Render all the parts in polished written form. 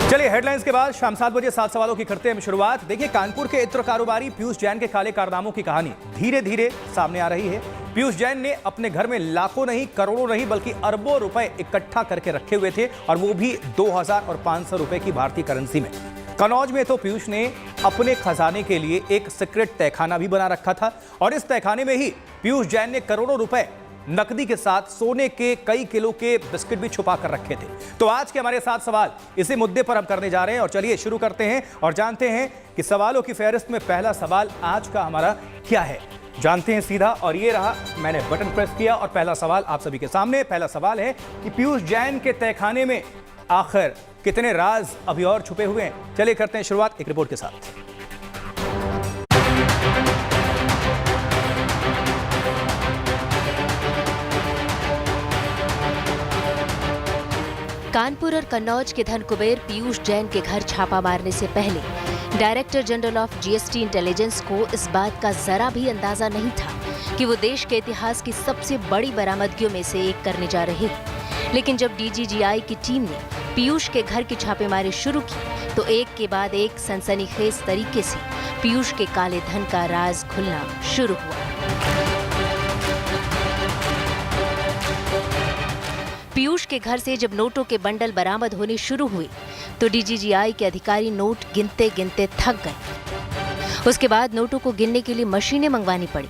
चलिए हेडलाइंस के बाद शाम 7 बजे 7 सवालों की करते हैं शुरुआत। देखिए, कानपुर के इत्र कारोबारी पीयूष जैन के काले कारनामों की कहानी धीरे धीरे सामने आ रही है। पीयूष जैन ने अपने घर में लाखों नहीं, करोड़ों नहीं, बल्कि अरबों रुपए इकट्ठा करके रखे हुए थे, और वो भी 2000 और 500 रुपए की भारतीय करेंसी में। कन्नौज में तो पीयूष ने अपने खजाने के लिए एक सीक्रेट तहखाना भी बना रखा था, और इस तहखाने में ही पीयूष जैन ने करोड़ों रुपए नकदी के साथ सोने के कई किलो के बिस्किट भी छुपा कर रखे थे। तो आज के हमारे 7 सवाल इसी मुद्दे पर हम करने जा रहे हैं, और चलिए शुरू करते हैं और जानते हैं कि सवालों की फहरिस्त में पहला सवाल आज का हमारा क्या है। जानते हैं सीधा, और ये रहा, मैंने बटन प्रेस किया और पहला सवाल आप सभी के सामने। पहला सवाल है कि पीयूष जैन के तहखाने में आखिर कितने राज अभी और छुपे हुए हैं। चलिए करते हैं शुरुआत एक रिपोर्ट के साथ। कानपुर और कन्नौज के धन कुबेर पीयूष जैन के घर छापा मारने से पहले director general of GST intelligence को इस बात का जरा भी अंदाजा नहीं था कि वो देश के इतिहास की सबसे बड़ी बरामदगियों में से एक करने जा रहे हैं। लेकिन जब डीजीजीआई की टीम ने पीयूष के घर की छापेमारी शुरू की तो एक के बाद एक सनसनीखेज तरीके से पीयूष के काले धन का राज खुलना शुरू हुआ। पीयूष के घर से जब नोटों के बंडल बरामद होने शुरू हुए तो डीजीजीआई के अधिकारी नोट गिनते गिनते थक गए। उसके बाद नोटों को गिनने के लिए मशीनें मंगवानी पड़ी।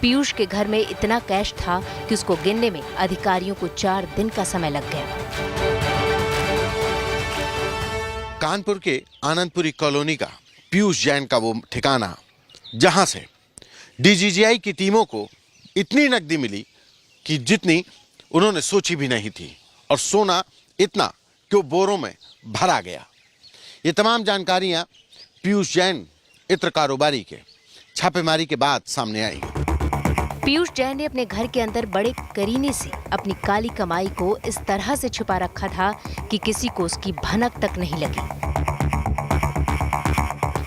पीयूष के घर में इतना कैश था कि उसको गिनने में अधिकारियों को 4 दिन का समय लग गया। कानपुर के आनंदपुरी कॉलोनी का पीयूष जैन का वो ठिकाना, जहां से डीजीजीआई की टीमों को इतनी नकदी मिली कि जितनी उन्होंने सोची भी नहीं थी, और सोना इतना कि वो बोरों में भरा गया। ये तमाम जानकारियां पीयूष जैन इत्र कारोबारी के छापेमारी के बाद सामने आई। पीयूष जैन ने अपने घर के अंदर बड़े करीने से अपनी काली कमाई को इस तरह से छुपा रखा था कि किसी को उसकी भनक तक नहीं लगी।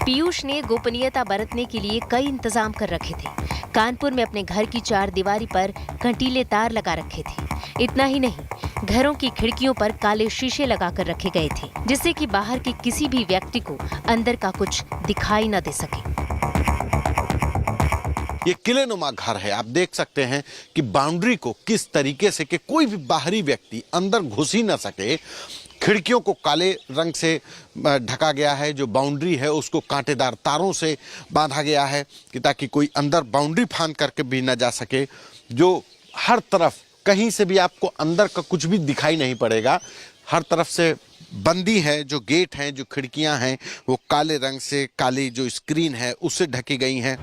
पीयूष ने गोपनीयता बरतने के लिए कई इंतजाम कर रखे थे। कानपुर में अपने घर की 4 दीवारी पर कंटीले तार लगा रखे थे। इतना ही नहीं, घरों की खिड़कियों पर काले शीशे लगाकर रखे गए थे, जिससे कि बाहर के किसी भी व्यक्ति को अंदर का कुछ दिखाई न दे सके। ये किलेनुमा घर है। आप देख सकते हैं कि बाउंड्री को किस तरीके से कि कोई भी बाहरी व्यक्ति अंदर घुस ही ना सके। खिड़कियों को काले रंग से ढका गया है। जो बाउंड्री है उसको कांटेदार तारों से बांधा गया है कि ताकि कोई अंदर बाउंड्री फांद करके भी ना जा सके। जो हर तरफ कहीं से भी आपको अंदर का कुछ भी दिखाई नहीं पड़ेगा। हर तरफ से बंदी है। जो गेट हैं, जो खिड़कियां हैं, वो काले रंग से, काली जो स्क्रीन है उससे ढकी गई हैं।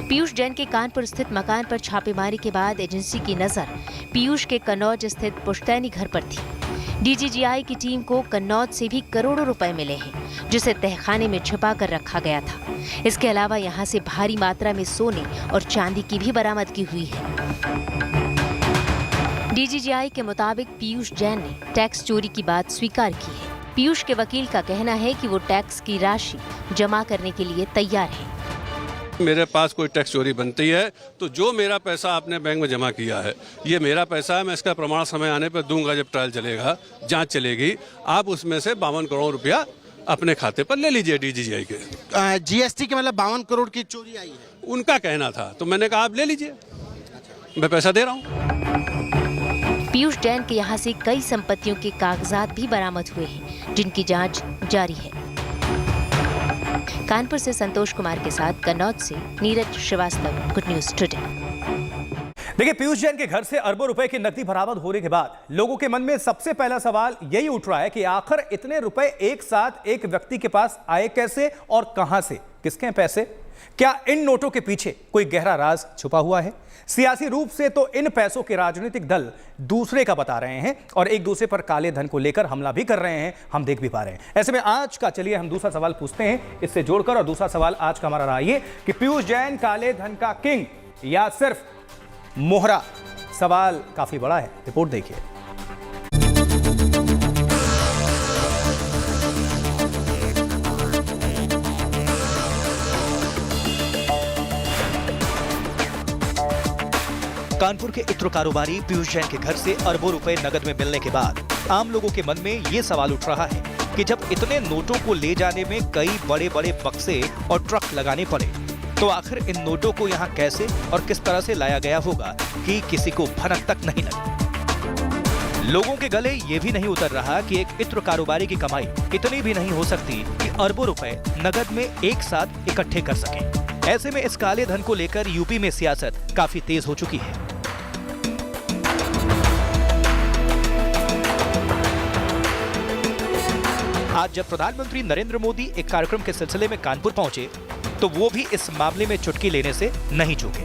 पीयूष जैन के कानपुर स्थित मकान पर छापेमारी के बाद एजेंसी की नजर पीयूष के कन्नौज स्थित पुश्तैनी घर पर थी। डीजीजीआई की टीम को कन्नौज से भी करोड़ों रुपए मिले हैं, जिसे तहखाने में छुपा कर रखा गया था। इसके अलावा यहाँ से भारी मात्रा में सोने और चांदी की भी बरामदगी हुई है। डीजीजीआई के मुताबिक पीयूष जैन ने टैक्स चोरी की बात स्वीकार की है। पीयूष के वकील का कहना है कि वो टैक्स की राशि जमा करने के लिए तैयार है। मेरे पास कोई टैक्स चोरी बनती है तो जो मेरा पैसा आपने बैंक में जमा किया है, ये मेरा पैसा है। मैं इसका प्रमाण समय आने पर दूंगा। जब ट्रायल चलेगा, जांच चलेगी, आप उसमें से 52 करोड़ रुपया अपने खाते पर ले लीजिए। डीजीजीआई के जीएसटी के मतलब 52 करोड़ की चोरी आई है, उनका कहना था। तो मैंने कहा आप ले लीजिए, मैं पैसा दे रहा हूँ। पीयूष जैन के यहाँ से कई संपत्तियों के कागजात भी बरामद हुए हैं, जिनकी जांच जारी है। कानपुर से संतोष कुमार के साथ कन्नौज से Neeraj Srivastava, good news today. देखिए, पीयूष जैन के घर से अरबों रुपए की नकदी बरामद होने के बाद लोगों के मन में सबसे पहला सवाल यही उठ रहा है कि आखिर इतने रुपए एक साथ एक व्यक्ति के पास आए कैसे और कहां से? किसके हैं पैसे? क्या इन नोटों के पीछे कोई गहरा राज छुपा हुआ है? सियासी रूप से तो इन पैसों के राजनीतिक दल दूसरे का बता रहे हैं और एक दूसरे पर काले धन को लेकर हमला भी कर रहे हैं, हम देख भी पा रहे हैं। ऐसे में आज का चलिए हम दूसरा सवाल पूछते हैं इससे जोड़कर, और दूसरा सवाल आज का हमारा रहा ये कि पीयूष जैन काले धन का किंग या सिर्फ मोहरा? सवाल काफी बड़ा है, रिपोर्ट देखिए। कानपुर के इत्र कारोबारी पीयूष जैन के घर से अरबों रुपए नगद में मिलने के बाद आम लोगों के मन में ये सवाल उठ रहा है कि जब इतने नोटों को ले जाने में कई बड़े बड़े बक्से और ट्रक लगाने पड़े तो आखिर इन नोटों को यहाँ कैसे और किस तरह से लाया गया होगा कि किसी को भनक तक नहीं लगी। लोगों के गले ये भी नहीं उतर रहा कि एक इत्र कारोबारी की कमाई इतनी भी नहीं हो सकती कि अरबों रुपए नगद में एक साथ इकट्ठे कर सके। ऐसे में इस काले धन को लेकर यूपी में सियासत काफी तेज हो चुकी है। आज जब प्रधानमंत्री नरेंद्र मोदी एक कार्यक्रम के सिलसिले में कानपुर पहुंचे तो वो भी इस मामले में चुटकी लेने से नहीं चूके।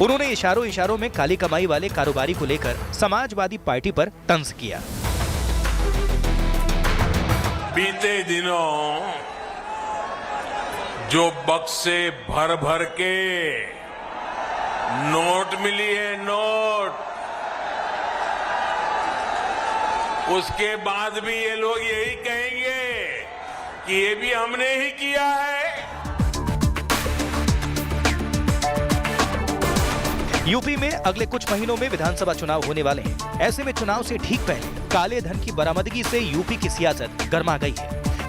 उन्होंने इशारों में काली कमाई वाले कारोबारी को लेकर समाजवादी पार्टी पर तंज किया। बीते दिनों जो बक्से भर भर के नोट मिली है, नोट, उसके बाद भी ये लोग यही कहेंगे कि ये भी हमने ही किया है। यूपी में अगले कुछ महीनों में विधानसभा चुनाव होने वाले हैं। ऐसे में चुनाव से ठीक पहले काले धन की बरामदगी से यूपी की सियासत गर्मा गई है।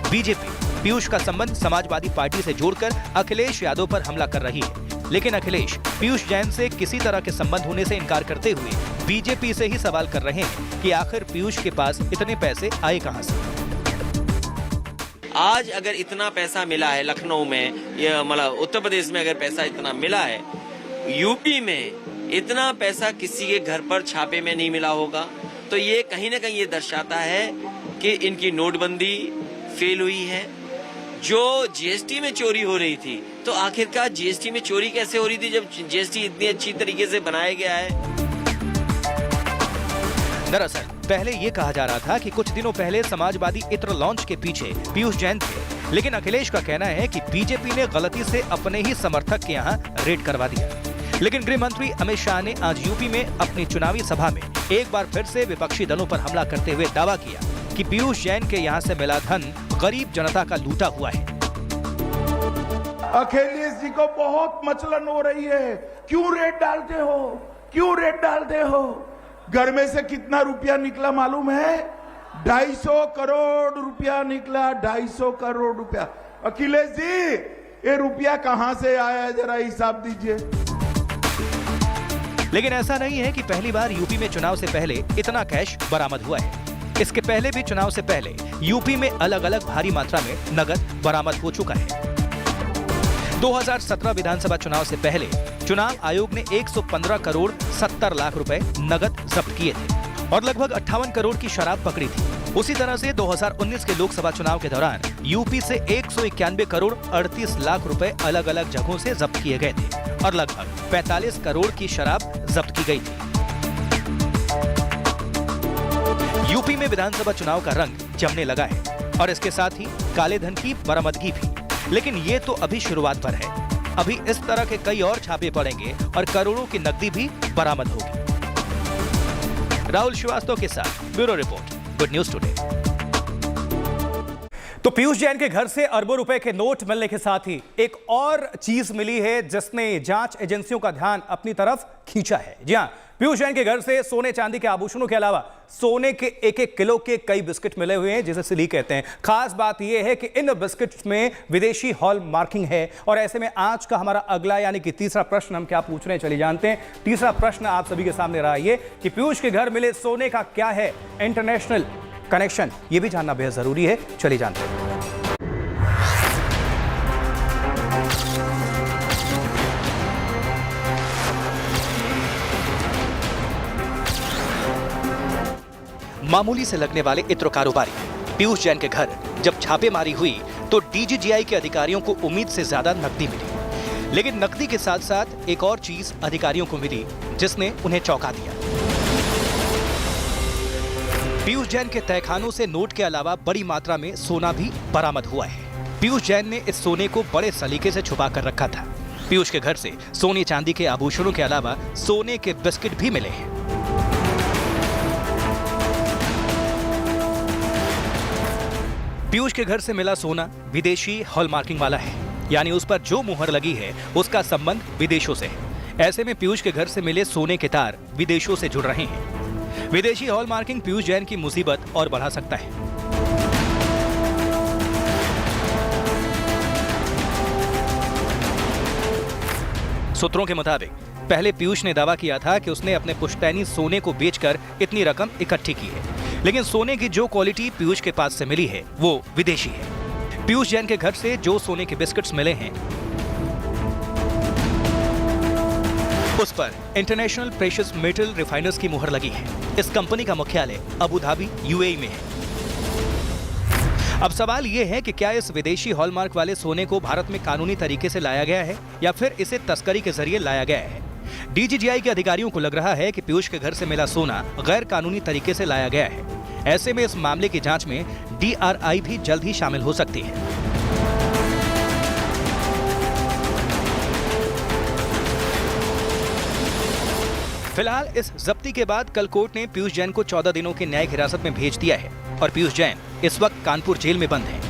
बीजेपी पीयूष का संबंध समाजवादी पार्टी से जोड़कर अखिलेश यादव पर हमला कर रही है, लेकिन अखिलेश पीयूष जैन से किसी तरह के संबंध होने से इनकार करते हुए बीजेपी से ही सवाल कर रहे हैं कि आखिर पीयूष के पास इतने पैसे आए कहां से। आज अगर इतना पैसा मिला है लखनऊ में या मतलब उत्तर प्रदेश में, अगर पैसा इतना मिला है, यूपी में इतना पैसा किसी के घर पर छापे में नहीं मिला होगा, तो ये कहीं ना कहीं ये दर्शाता है कि इनकी नोटबंदी फेल हुई है। जो जीएसटी में चोरी हो रही थी, तो आखिरकार जीएसटी में चोरी कैसे हो रही थी जब जीएसटी इतनी अच्छी तरीके से बनाया गया है। दरअसल पहले ये कहा जा रहा था कि कुछ दिनों पहले समाजवादी इत्र लॉन्च के पीछे पीयूष जैन थे, लेकिन अखिलेश का कहना है कि बीजेपी ने गलती से अपने ही समर्थक के यहाँ रेड करवा दिया। लेकिन गृह मंत्री अमित शाह ने आज यूपी में अपनी चुनावी सभा में एक बार फिर से विपक्षी दलों पर हमला करते हुए दावा किया कि पीयूष जैन के यहाँ से मिला धन गरीब जनता का लूटा हुआ है। अखिलेश जी को बहुत मचलन हो रही है, क्यों रेट डालते हो, क्यों रेट डालते हो। घर में से कितना रुपया निकला मालूम है? 250 करोड़ रुपया निकला, 250 करोड़ रुपया। अखिलेश जी, ये रुपया कहां से आया है, जरा हिसाब दीजिए। लेकिन ऐसा नहीं है कि पहली बार यूपी में चुनाव से पहले इतना कैश बरामद हुआ है। इसके पहले भी चुनाव से पहले यूपी में अलग अलग भारी मात्रा में नगद बरामद हो चुका है। 2017 विधानसभा चुनाव से पहले चुनाव आयोग ने 115 करोड़ 70 लाख रुपए नगद जब्त किए थे और लगभग 58 करोड़ की शराब पकड़ी थी। उसी तरह से 2019 के लोकसभा चुनाव के दौरान यूपी से 191 करोड़ 38 लाख रुपए अलग अलग जगहों से जब्त किए गए थे और लगभग 45 करोड़ की शराब जब्त की गई थी। यूपी में विधानसभा चुनाव का रंग जमने लगा है और इसके साथ ही काले धन की बरामदगी भी। लेकिन ये तो अभी शुरुआत पर है। अभी इस तरह के कई और छापे पड़ेंगे और करोड़ों की नकदी भी बरामद होगी। राहुल श्रीवास्तव के साथ bureau report, good news today. तो पीयूष जैन के घर से अरबों रुपए के नोट मिलने के साथ ही एक और चीज मिली है जिसने जांच एजेंसियों का ध्यान अपनी तरफ खींचा है। जी हां, पीयूष जैन के घर से सोने चांदी के आभूषणों के अलावा सोने के 1-1 किलो के कई बिस्किट मिले हुए हैं, जिसे सिली कहते हैं। खास बात यह है कि इन बिस्किट्स में विदेशी हॉल मार्किंग है। और ऐसे में आज का हमारा अगला यानी कि तीसरा प्रश्न हम क्या पूछ रहे हैं, चलिए जानते हैं। तीसरा प्रश्न आप सभी के सामने रहा ये कि पीयूष के घर मिले सोने का क्या है इंटरनेशनल कनेक्शन, ये भी जानना बेहद जरूरी है। चलिए जानते हैं। मामूली से लगने वाले इत्र कारोबारी पीयूष जैन के घर जब छापेमारी हुई तो डीजीजीआई के अधिकारियों को उम्मीद से ज्यादा नकदी मिली। लेकिन नकदी के साथ साथ एक और चीज अधिकारियों को मिली जिसने उन्हें चौंका दिया। पीयूष जैन के तहखानों से नोट के अलावा बड़ी मात्रा में सोना भी बरामद हुआ है। पीयूष जैन ने इस सोने को बड़े सलीके से छुपा कर रखा था। पीयूष के घर से सोने चांदी के आभूषणों के अलावा सोने के बिस्किट भी मिले हैं। पीयूष के घर से मिला सोना विदेशी हॉलमार्किंग वाला है, यानी उस पर जो मुहर लगी है उसका संबंध विदेशों से है। ऐसे में पीयूष के घर से मिले सोने के तार विदेशों से जुड़ रहे हैं। विदेशी हॉलमार्किंग पीयूष जैन की मुसीबत और बढ़ा सकता है। सूत्रों के मुताबिक पहले पीयूष ने दावा किया था कि उसने अपने पुश्तैनी सोने को बेचकर इतनी रकम इकट्ठी की है, लेकिन सोने की जो क्वालिटी पीयूष के पास से मिली है वो विदेशी है। पीयूष जैन के घर से जो सोने के बिस्किट्स मिले हैं उस पर इंटरनेशनल प्रेशियस मेटल रिफाइनर्स की मुहर लगी है। इस कंपनी का मुख्यालय अबू धाबी यूएई में है। अब सवाल यह है कि क्या इस विदेशी हॉलमार्क वाले सोने को भारत में कानूनी तरीके से लाया गया है या फिर इसे तस्करी के जरिए लाया गया है। डीजीजीआई के अधिकारियों को लग रहा है कि पीयूष के घर से मिला सोना गैर कानूनी तरीके से लाया गया है। ऐसे में इस मामले की जांच में DRI भी जल्द ही शामिल हो सकती है। फिलहाल इस जब्ती के बाद कल कोर्ट ने पीयूष जैन को 14 दिनों की न्यायिक हिरासत में भेज दिया है और पीयूष जैन इस वक्त कानपुर जेल में बंद हैं।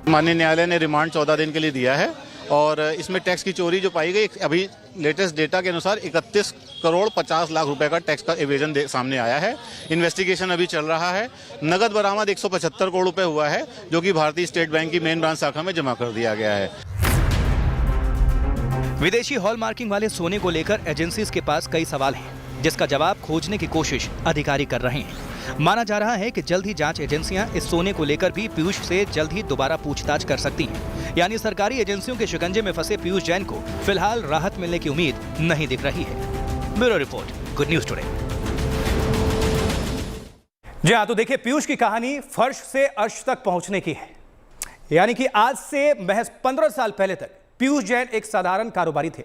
माननीय न्यायालय ने रिमांड 14 दिन के लिए दिया है और इसमें टैक्स की चोरी जो पाई गई, अभी लेटेस्ट डेटा के अनुसार 31 करोड़ 50 लाख रुपए का टैक्स का एवेजन सामने आया है। इन्वेस्टिगेशन अभी चल रहा है। नगद बरामद 175 करोड़ रुपए हुआ है, जो कि भारतीय स्टेट बैंक की मेन ब्रांच शाखा में जमा कर दिया गया है। विदेशी हॉलमार्किंग वाले सोने को लेकर एजेंसीज के पास कई सवाल हैं, जिसका जवाब खोजने की कोशिश अधिकारी कर रहे हैं। माना जा रहा है कि जल्द ही जांच एजेंसियां इस सोने को लेकर भी पीयूष से जल्द ही दोबारा पूछताछ कर सकती हैं। यानी सरकारी एजेंसियों के शिकंजे में फंसे पीयूष जैन को फिलहाल राहत मिलने की उम्मीद नहीं दिख रही है। Bureau report, good news today. जी हाँ, तो देखिए पीयूष की कहानी फर्श से अर्श तक पहुंचने की है। यानी कि आज से महज 15 साल पहले तक पीयूष जैन एक साधारण कारोबारी थे,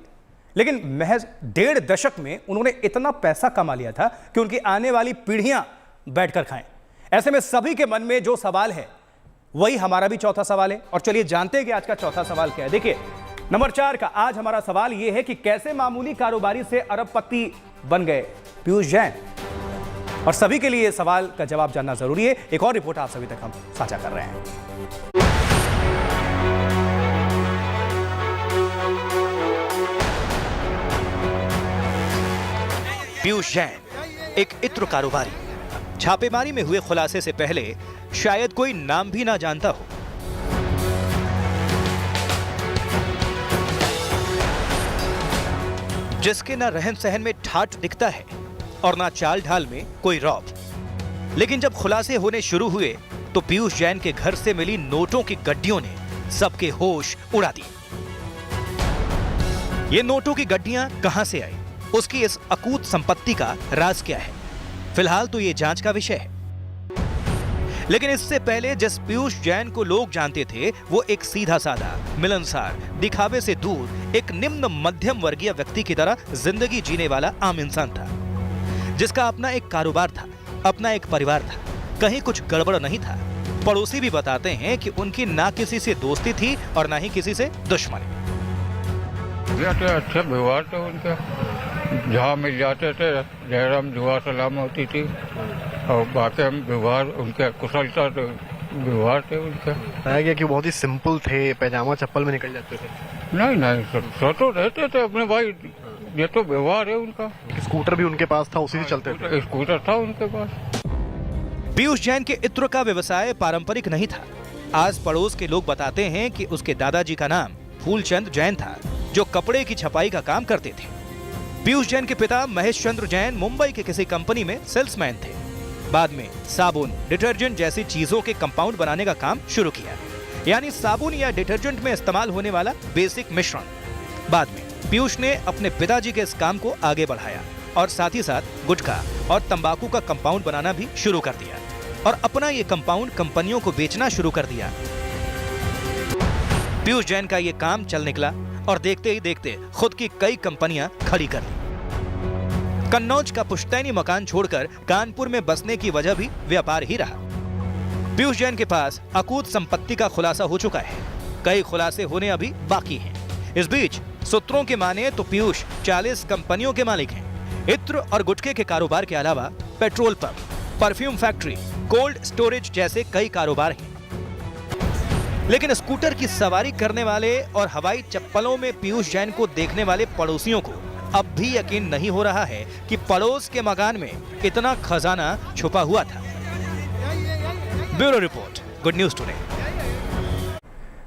लेकिन महज 1.5 दशक में उन्होंने इतना पैसा कमा लिया था कि उनकी आने वाली पीढ़ियां बैठकर खाएं। ऐसे में सभी के मन में जो सवाल है वही हमारा भी चौथा सवाल है। और चलिए जानते हैं कि आज का चौथा सवाल क्या है। देखिए नंबर 4 का आज हमारा सवाल यह है कि कैसे मामूली कारोबारी से अरबपति बन गए पीयूष जैन। और सभी के लिए सवाल का जवाब जानना जरूरी है। एक और रिपोर्ट आप सभी तक हम साझा कर रहे हैं। पीयूष जैन एक इत्र कारोबारी, छापेमारी में हुए खुलासे से पहले शायद कोई नाम भी ना जानता हो। जिसके ना रहन सहन में ठाठ दिखता है और ना चाल ढाल में कोई रौब। लेकिन जब खुलासे होने शुरू हुए तो पीयूष जैन के घर से मिली नोटों की गड्डियों ने सबके होश उड़ा दिए। ये नोटों की गड्डियां कहां से आई, उसकी इस अकूत संपत्ति का राज क्या है, फिलहाल तो ये जांच का विषय है। लेकिन इससे पहले जिस पीयूष जैन को लोग जानते थे वो एक सीधा साधा, मिलनसार, दिखावे से दूर एक निम्न मध्यम वर्गीय व्यक्ति की तरह जिंदगी जीने वाला आम इंसान था, जिसका अपना एक कारोबार था, अपना एक परिवार था, कहीं कुछ गड़बड़ नहीं था। पड़ोसी भी बताते हैं कि उनकी ना किसी से दोस्ती थी और ना ही किसी से दुश्मनी। अच्छा व्यवहार था उनका, जहाँ मिल जाते थे जयराम दुआ सलाम होती थी और बाकी हम व्यवहार उनका कुशलता तो व्यवहार थे उनका। बताया गया कि बहुत ही सिंपल थे, पैजामा चप्पल में निकल जाते थे। नहीं तो रहते थे अपने भाई, ये तो व्यवहार है उनका। स्कूटर भी उनके पास था, उसी से चलते थे। स्कूटर था उनके पास। पीयूष जैन के इत्र का व्यवसाय पारंपरिक नहीं था। आज पड़ोस के लोग बताते हैं कि उसके दादाजी का नाम फूलचंद जैन था, जो कपड़े की छपाई का काम करते थे। पीयूष जैन के पिता महेश चंद्र जैन मुंबई के किसी कंपनी में सेल्समैन थे। बाद में साबुन, डिटर्जेंट जैसी चीजों के कंपाउंड बनाने का काम शुरू किया, यानी साबुन या डिटर्जेंट में इस्तेमाल होने वाला बेसिक मिश्रण। बाद में पीयूष ने अपने पिताजी के इस काम को आगे बढ़ाया और साथ ही साथ गुटखा और तंबाकू का कंपाउंड बनाना भी शुरू कर दिया और अपना ये कंपाउंड कंपनियों को बेचना शुरू कर दिया। पीयूष जैन का ये काम चल निकला और देखते ही देखते खुद की कई कंपनियां खड़ी कर ली। कन्नौज का पुश्तैनी मकान छोड़कर कानपुर में बसने की वजह भी व्यापार ही रहा। पीयूष जैन के पास अकूत संपत्ति का खुलासा हो चुका है, कई खुलासे होने अभी बाकी हैं। इस बीच सूत्रों के माने तो पीयूष 40 कंपनियों के मालिक हैं। इत्र और गुटखे के कारोबार के अलावा petrol pump, perfume factory, cold storage जैसे कई कारोबार हैं। लेकिन स्कूटर की सवारी करने वाले और हवाई चप्पलों में पीयूष जैन को देखने वाले पड़ोसियों को अब भी यकीन नहीं हो रहा है कि पड़ोस के मकान में इतना खजाना छुपा हुआ था। Bureau report, good news today.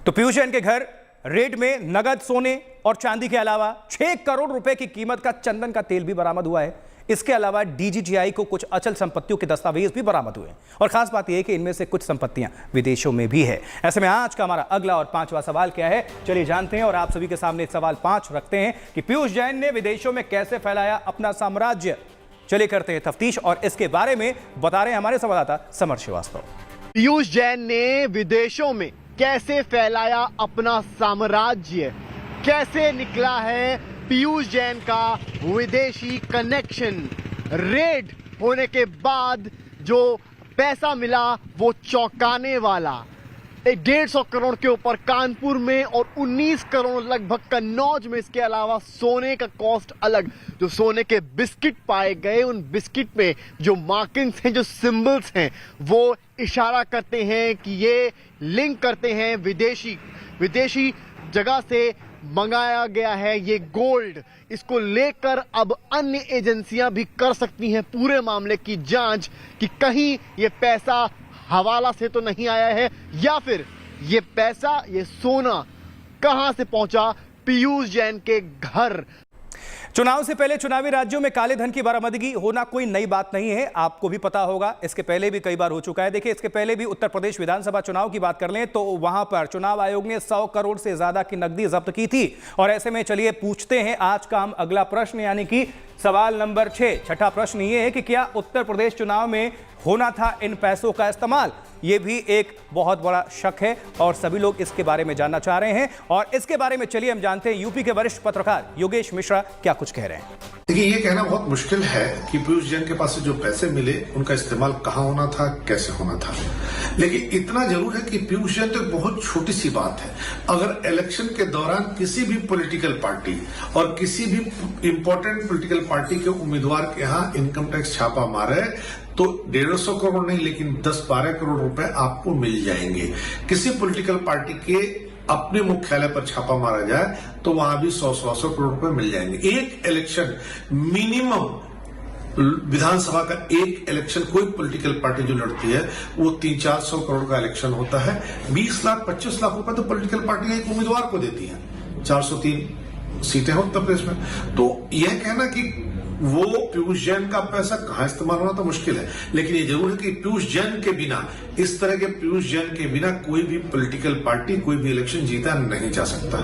तो पीयूष जैन के घर रेड में नगद सोने और चांदी के अलावा 6 करोड़ रुपए की कीमत का चंदन का तेल भी बरामद हुआ है। इसके अलावा डीजीजीआई को कुछ अचल संपत्तियों के दस्तावेज भी बरामद हुए और खास बात यह है कि इनमें से कुछ संपत्तियां विदेशों में भी है। ऐसे में आज का हमारा अगला और 5वां सवाल क्या है, चलिए जानते हैं और आप सभी के सामने सवाल 5 रखते हैं कि पीयूष जैन ने विदेशों में कैसे फैलाया अपना साम्राज्य। चलिए करते हैं तफ्तीश और इसके बारे में बता रहे हैं हमारे संवाददाता समर श्रीवास्तव। पीयूष जैन ने विदेशों में कैसे फैलाया अपना साम्राज्य, कैसे निकला है पीयूष जैन का विदेशी कनेक्शन। रेड होने के बाद जो पैसा मिला वो चौंकाने वाला, 150 करोड़ के ऊपर कानपुर में और 19 करोड़ लगभग कन्नौज में। इसके अलावा सोने का कॉस्ट अलग। जो सोने के बिस्किट पाए गए, उन बिस्किट में जो मार्किंग्स हैं, जो सिंबल्स हैं, वो इशारा करते हैं कि ये लिंक करते हैं विदेशी जगह से मंगाया गया है ये गोल्ड। इसको लेकर अब अन्य एजेंसियां भी कर सकती हैं पूरे मामले की जांच कि कहीं ये पैसा हवाला से तो नहीं आया है या फिर ये पैसा, ये सोना कहां से पहुंचा पीयूष जैन के घर। चुनाव से पहले चुनावी राज्यों में काले धन की बरामदगी होना कोई नई बात नहीं है, आपको भी पता होगा। इसके पहले भी कई बार हो चुका है। देखिए, इसके पहले भी उत्तर प्रदेश विधानसभा चुनाव की बात कर लें तो वहां पर चुनाव आयोग ने 100 करोड़ से ज्यादा की नकदी जब्त की थी। और ऐसे में चलिए पूछते हैं आज का हम अगला प्रश्न, यानी कि सवाल नंबर 6। छठा प्रश्न ये है कि क्या उत्तर प्रदेश चुनाव में होना था इन पैसों का इस्तेमाल? ये भी एक बहुत बड़ा शक है और सभी लोग इसके बारे में जानना चाह रहे हैं। और इसके बारे में चलिए हम जानते हैं यूपी के वरिष्ठ पत्रकार योगेश मिश्रा क्या कुछ कह रहे हैं। देखिए, ये कहना बहुत मुश्किल है कि पीयूष जैन के पास से जो पैसे मिले उनका इस्तेमाल कहाँ होना था, कैसे होना था। लेकिन इतना जरूर है कि पीयूष जैन तो एक बहुत छोटी सी बात है। अगर इलेक्शन के दौरान किसी भी पॉलिटिकल पार्टी और किसी भी इंपॉर्टेंट पॉलिटिकल पार्टी के उम्मीदवार के यहाँ इनकम टैक्स छापा मारे तो 150 करोड़ नहीं लेकिन 10-12 करोड़ रुपए आपको मिल जाएंगे। किसी पॉलिटिकल पार्टी के अपने मुख्यालय पर छापा मारा जाए तो वहां भी 100-150 करोड़ रुपए मिल जाएंगे। एक इलेक्शन मिनिमम, विधानसभा का एक इलेक्शन कोई पॉलिटिकल पार्टी जो लड़ती है वो 300-400 करोड़ का इलेक्शन होता है। 20 लाख 25 लाख रुपए तो पॉलिटिकल पार्टियां एक उम्मीदवार को देती हैं। 403 सीटें हैं उत्तर प्रदेश में। तो यह कहना कि वो पीयूष जैन का पैसा कहां इस्तेमाल होना तो मुश्किल है, लेकिन ये जरूर है कि पीयूष जैन के बिना, इस तरह के पीयूष जैन के बिना कोई भी पॉलिटिकल पार्टी कोई भी इलेक्शन जीता नहीं जा सकता।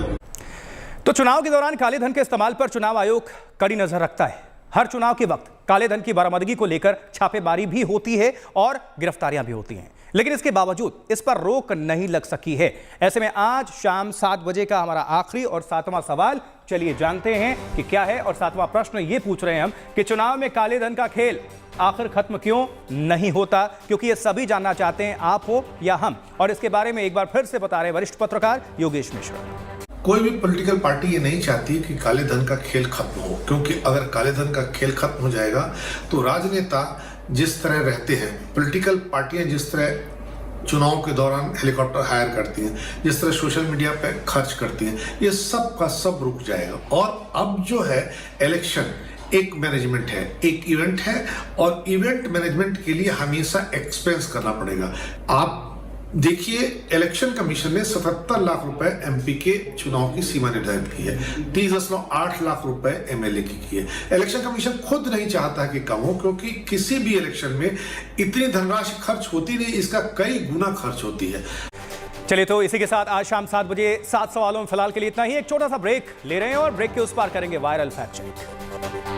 तो चुनाव के दौरान काले धन के इस्तेमाल पर चुनाव आयोग कड़ी नजर रखता है। हर चुनाव के वक्त काले धन की बरामदगी को लेकर छापेमारी भी होती है और गिरफ्तारियां भी होती हैं, लेकिन इसके बावजूद इस पर रोक नहीं लग सकी है। ऐसे में आज शाम 7 बजे का हमारा आखिरी और 7वां सवाल, चलिए जानते हैं कि क्या है। और 7वां प्रश्न ये पूछ रहे हैं हम कि चुनाव में काले धन का खेल आखिर खत्म क्यों नहीं होता, क्योंकि ये सभी जानना चाहते हैं, आप हो या हम। और इसके बारे में एक बार फिर से बता रहे हैं वरिष्ठ पत्रकार योगेश मिश्रा। कोई भी पॉलिटिकल पार्टी ये नहीं चाहती कि काले धन का खेल खत्म हो, क्योंकि अगर काले धन का खेल खत्म हो जाएगा तो राजनेता जिस तरह रहते हैं, पॉलिटिकल पार्टियां जिस तरह चुनाव के दौरान हेलीकॉप्टर हायर करती हैं, जिस तरह सोशल मीडिया पे खर्च करती हैं, ये सब का सब रुक जाएगा। और अब जो है इलेक्शन एक मैनेजमेंट है, एक इवेंट है और इवेंट मैनेजमेंट के लिए हमेशा एक्सपेंस करना पड़ेगा। आप देखिए, इलेक्शन कमीशन ने 77 लाख रुपए एमपी के चुनाव की सीमा निर्धारित की है, 30.8 लाख रुपए एमएलए की है। इलेक्शन कमीशन खुद नहीं चाहता कि कम हो, क्योंकि किसी भी इलेक्शन में इतनी धनराशि खर्च होती नहीं, इसका कई गुना खर्च होती है। चलिए, तो इसी के साथ आज शाम 7 बजे 7 सवालों में फिलहाल के लिए इतना ही। एक छोटा सा ब्रेक ले रहे हैं और ब्रेक के उस पार करेंगे वायरल फैक्ट चेक।